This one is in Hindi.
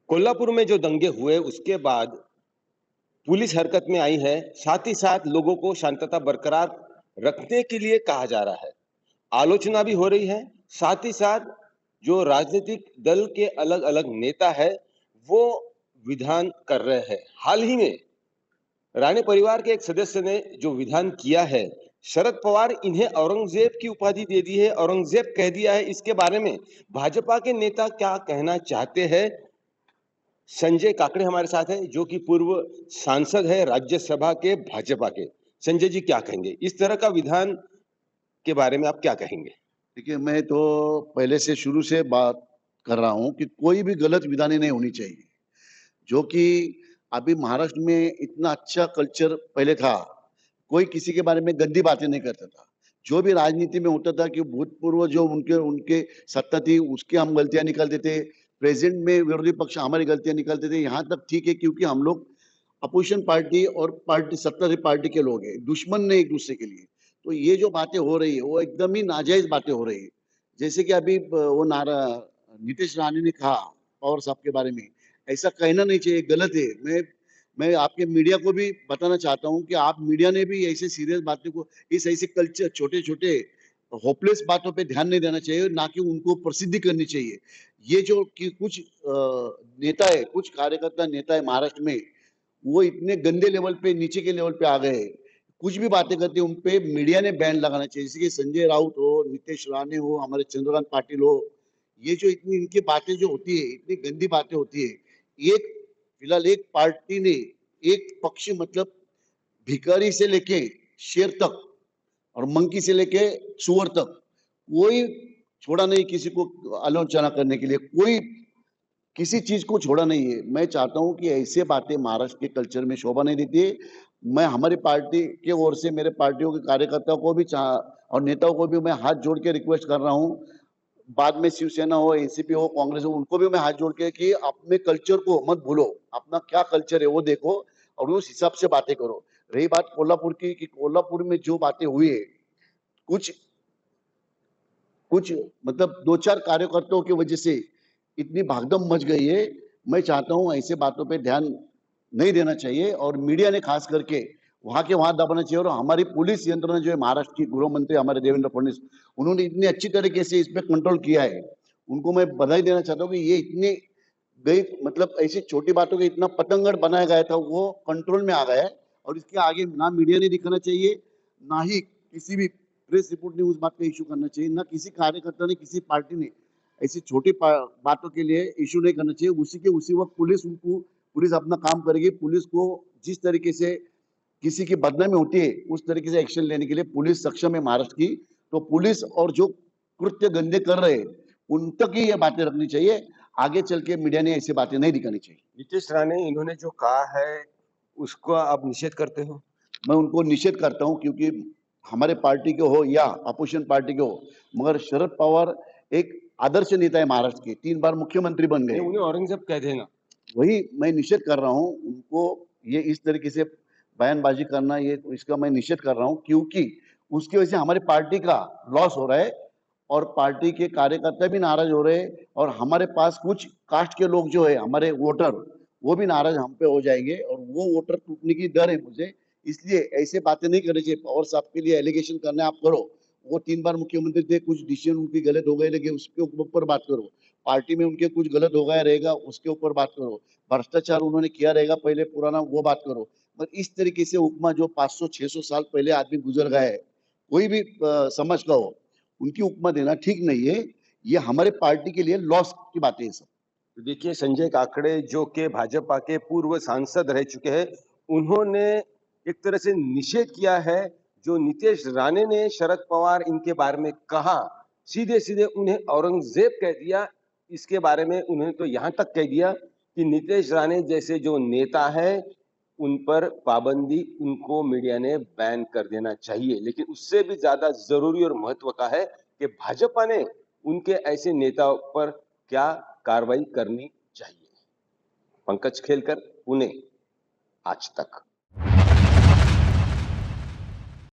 कोल्हापुर में जो दंगे हुए उसके बाद पुलिस हरकत में आई है, साथ ही साथ लोगों को शांतता बरकरार रखने के लिए कहा जा रहा है। आलोचना भी हो रही है, साथ ही साथ जो राजनीतिक दल के अलग-अलग नेता है, वो विधान कर रहे हैं। हाल ही में राणे परिवार के एक सदस्य ने जो विधान किया है, शरद पवार इन्हें औरंगजेब की उपाधि दे दी है, औरंगजेब कह दिया है, इसके बारे में भाजपा के नेता क्या कहना चाहते हैं? संजय काकड़े हमारे साथ है जो कि पूर्व सांसद है राज्यसभा के भाजपा के। संजय जी क्या कहेंगे इस तरह का विधान के बारे में? आप क्या कहेंगे? देखिए, मैं तो पहले से शुरू से बात कर रहा हूँ कि कोई भी गलत विधानें नहीं होनी चाहिए। जो कि अभी महाराष्ट्र में इतना अच्छा कल्चर पहले था, कोई किसी के बारे में गंदी बातें नहीं करता था। जो भी राजनीति में होता था कि भूतपूर्व जो उनके उनके सत्ता थी, उसकी हम गलतियाँ निकालते थे। प्रेज़ेंट में विरोधी पक्ष हमारी गलतियाँ निकालते थे। यहाँ तक ठीक है क्योंकि हम लोग अपोज़िशन पार्टी और पार्टी सत्ताधारी पार्टी के लोग हैं, दुश्मन नहीं एक-दूसरे के लिए। तो ये जो बातें हो रही है, वो एकदम ही नाजायज़ बातें हो रही है। जैसे कि अभी वो नीतीश राणे ने कहा पवार साहब के बारे में, ऐसा कहना नहीं चाहिए, गलत है। मैं आपके मीडिया को भी बताना चाहता हूँ कि आप मीडिया ने भी ऐसे सीरियस बातों को इस ऐसे कल्चर छोटे-छोटे होपलेस बातों पे ध्यान नहीं देना चाहिए, ना कि उनको प्रसिद्धि करनी चाहिए। ये जो कि कुछ नेता है, कुछ कार्यकर्ता नेता है महाराष्ट्र में, वो इतने गंदे लेवल पे नीचे के लेवल पे आ गए हैं। कुछ भी बातें करते हैं उन पे मीडिया ने बैन लगाना चाहिए। जैसे कि संजय राउत हो, नीतीश राणे हो, हमारे चंद्रकांत पाटिल हो, ये जो इतनी इनकी बातें जो होती है, इतनी गंदी बातें होती है। एक फिलहाल एक पार्टी ने एक पक्ष मतलब भिखारी से लेके शेर तक और मंकी से लेके सूअर तक कोई छोड़ा नहीं किसी को आलोचना करने के लिए। कोई किसी चीज को छोड़ा नहीं है। मैं चाहता हूँ कि ऐसे बातें महाराष्ट्र के कल्चर में शोभा नहीं देती है। मैं हमारी पार्टी की ओर से मेरे पार्टियों के कार्यकर्ताओं को भी और नेताओं को भी मैं हाथ जोड़ के रिक्वेस्ट कर रहा हूँ। बाद में शिवसेना हो, एनसीपी हो, कांग्रेस हो, उनको भी मैं हाथ जोड़ के कि अपने कल्चर को मत भूलो। अपना क्या कल्चर है वो देखो और उस हिसाब से बातें करो। रही बात कोल्हापुर की कि कोल्हापुर में जो बातें हुई है, कुछ कुछ मतलब 2-4 कार्यकर्ताओं की वजह से इतनी भागदम मच गई है। मैं चाहता हूँ ऐसे बातों पे ध्यान नहीं देना चाहिए और मीडिया ने खास करके वहाँ के वहाँ दबाना चाहिए और हमारी पुलिस यंत्रणा जो है महाराष्ट्र की गृह मंत्री हमारे देवेंद्र फडणवीस, उन्होंने इतनी अच्छी तरीके से इस पे कंट्रोल किया है। उनको मैं बधाई देना चाहता हूँ कि ये इतनी गई मतलब ऐसी छोटी बातों को इतना पतंगड़ बनाया गया था, वो कंट्रोल में आ गया है और इसके आगे ना मीडिया ने दिखाना चाहिए, ना ही किसी भी प्रेस रिपोर्ट ने उस बात का इश्यू करना चाहिए, ना किसी कार्यकर्ता ने, किसी पार्टी ने ऐसी छोटी बातों के लिए इश्यू नहीं करना चाहिए। उसी के उसी वक्त पुलिस अपना काम करेगी। पुलिस को जिस तरीके से किसी की बदनामी होती है, उस तरीके से एक्शन लेने के लिए पुलिस सक्षम है महाराष्ट्र की। तो पुलिस और जो कृत्य गंदे कर रहे हैं, उन तक ही ये बातें रखनी चाहिए। आगे चल के मीडिया ने ऐसी बातें नहीं दिखानी चाहिए। नीतीश राणे इन्होंने जो कहा है, उसका आप निषेध करते हो? मैं उनको निषेध करता हूँ क्योंकि हमारे पार्टी के हो या अपोजिशन पार्टी के हो, मगर शरद पवार एक आदर्श नेता है महाराष्ट्र के, 3 बार मुख्यमंत्री बन नहीं, गए। उन्हें औरंगजेब कह देना। वही मैं निषेध कर रहा हूँ, उनको ये इस तरीके से बयानबाजी करना, ये इसका मैं निषेध कर रहा हूँ क्योंकि उसकी वजह से हमारी पार्टी का लॉस हो रहा है और पार्टी के कार्यकर्ता भी नाराज हो रहे हैं और हमारे पास कुछ कास्ट के लोग जो है हमारे वोटर, वो भी नाराज हम पे हो जाएंगे और वो वोटर टूटने की डर है मुझे। इसलिए ऐसे बातें नहीं करनी चाहिए। पवार साहब के लिए एलिगेशन करना है आप करो, वो 3 बार मुख्यमंत्री थे, कुछ डिसीजन उनकी गलत हो गए, लेकिन उसके ऊपर बात करो। पार्टी में उनके कुछ गलत हो गया रहेगा, उसके ऊपर बात करो। भ्रष्टाचार उन्होंने किया रहेगा पहले पुराना, वो बात करो। पर इस तरीके से उपमा जो 500-600 साल पहले आदमी गुजर गया है, कोई भी समाज का हो, उनकी उपमा देना ठीक नहीं है। ये हमारे पार्टी के लिए लॉस की बातें हैं सब। तो देखिए, संजय काकड़े जो कि भाजपा के पूर्व सांसद रह चुके हैं, उन्होंने एक तरह से निषेध किया है जो नीतीश राणे ने शरद पवार इनके बारे में कहा, सीधे सीधे उन्हें औरंगजेब कह दिया। इसके बारे में उन्होंने तो यहाँ तक कह दिया कि नीतीश राणे जैसे जो नेता है उन पर पाबंदी उनको मीडिया ने बैन कर देना चाहिए। लेकिन उससे भी ज्यादा जरूरी और महत्व का है कि भाजपा ने उनके ऐसे नेताओं पर क्या कार्रवाई करनी चाहिए। पंकज खेलकर, पुणे, आज तक।